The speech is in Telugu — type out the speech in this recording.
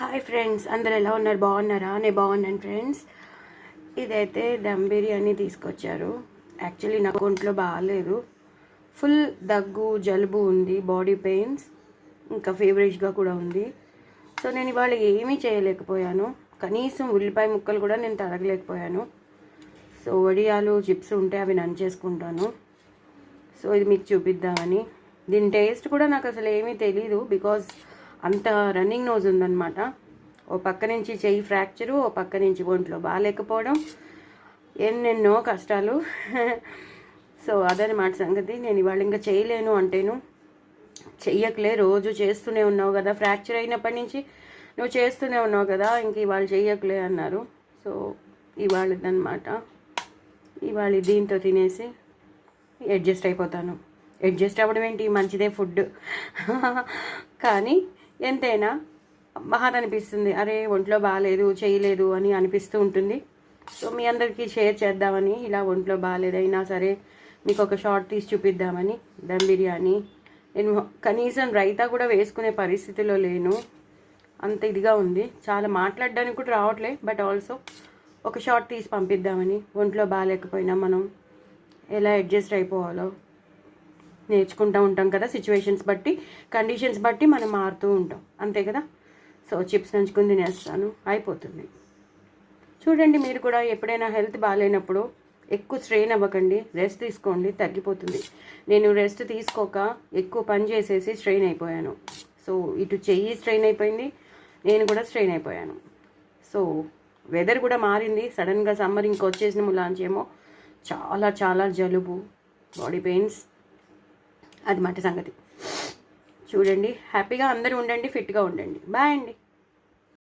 హాయ్ ఫ్రెండ్స్, అందరు ఎలా ఉన్నారు? బాగున్నారా? నేను బాగున్నాను ఫ్రెండ్స్. ఇదైతే దమ్ బిర్యానీ తీసుకొచ్చారు. యాక్చువల్లీ నాకు ఒంట్లో బాగాలేదు, ఫుల్ దగ్గు జలుబు ఉంది, బాడీ పెయిన్స్, ఇంకా ఫీవరిష్గా కూడా ఉంది. సో నేను ఇవాళ ఏమీ చేయలేకపోయాను, కనీసం ఉల్లిపాయ ముక్కలు కూడా నేను తరగలేకపోయాను. సో వడియాలు చిప్స్ ఉంటే అవి నంచేసుకుంటాను. సో ఇది మీకు చూపిద్దామని. దీని టేస్ట్ కూడా నాకు అసలు ఏమీ తెలీదు, బికాజ్ అంత రన్నింగ్ నోజ్ ఉందన్నమాట. ఓ పక్క నుంచి చెయ్యి ఫ్రాక్చరు, ఓ పక్క నుంచి ఒంట్లో బాగాలేకపోవడం, ఎన్నెన్నో కష్టాలు. సో అదనమాట సంగతి. నేను ఇవాళ ఇంకా చేయలేను అంటేను చెయ్యకలే, రోజు చేస్తూనే ఉన్నావు కదా, ఫ్రాక్చర్ అయినప్పటి నుంచి నువ్వు చేస్తూనే ఉన్నావు కదా, ఇంక ఇవాళ చెయ్యకలే అన్నారు. సో ఇవాళదనమాట. ఇవాళ దీంతో తినేసి అడ్జస్ట్ అయిపోతాను. అడ్జస్ట్ అవ్వడం ఏంటి, మంచిదే ఫుడ్. కానీ ఎంతైనా బాధ అనిపిస్తుంది, అరే ఒంట్లో బాగాలేదు చేయలేదు అని అనిపిస్తూ ఉంటుంది. సో మీ అందరికీ షేర్ చేద్దామని, ఇలా ఒంట్లో బాగాలేదైనా సరే మీకు ఒక షార్ట్ తీసి చూపిద్దామని. దమ్ బిర్యానీ నేను కనీసం రైతా కూడా వేసుకునే పరిస్థితిలో లేను, అంత ఇదిగా ఉంది. చాలా మాట్లాడడానికి కూడా రావట్లే, బట్ ఆల్సో ఒక షార్ట్ తీసి పంపిద్దామని. ఒంట్లో బాగాలేకపోయినా మనం ఎలా అడ్జస్ట్ అయిపోవాలో నేర్చుకుంటూ ఉంటాం కదా, సిచ్యువేషన్స్ బట్టి, కండిషన్స్ బట్టి మనం మారుతూ ఉంటాం, అంతే కదా. సో చిప్స్ నంచుకుని తినేస్తాను, అయిపోతుంది. చూడండి, మీరు కూడా ఎప్పుడైనా హెల్త్ బాగాలేనప్పుడు ఎక్కువ స్ట్రెయిన్ అవ్వకండి, రెస్ట్ తీసుకోండి, తగ్గిపోతుంది. నేను రెస్ట్ తీసుకోక ఎక్కువ పని చేసేసి స్ట్రెయిన్ అయిపోయాను. సో ఇటు చెయ్యి స్ట్రెయిన్ అయిపోయింది, నేను కూడా స్ట్రెయిన్ అయిపోయాను. సో వెదర్ కూడా మారింది సడన్గా, సమ్మర్ ఇంకొచ్చేసిన ములాంచేమో చాలా చాలా జలుబు, బాడీ పెయిన్స్, అది మాట సంగతి. చూడండి, హ్యాపీగా అందరూ ఉండండి, ఫిట్గా ఉండండి. బాయ్ అండి.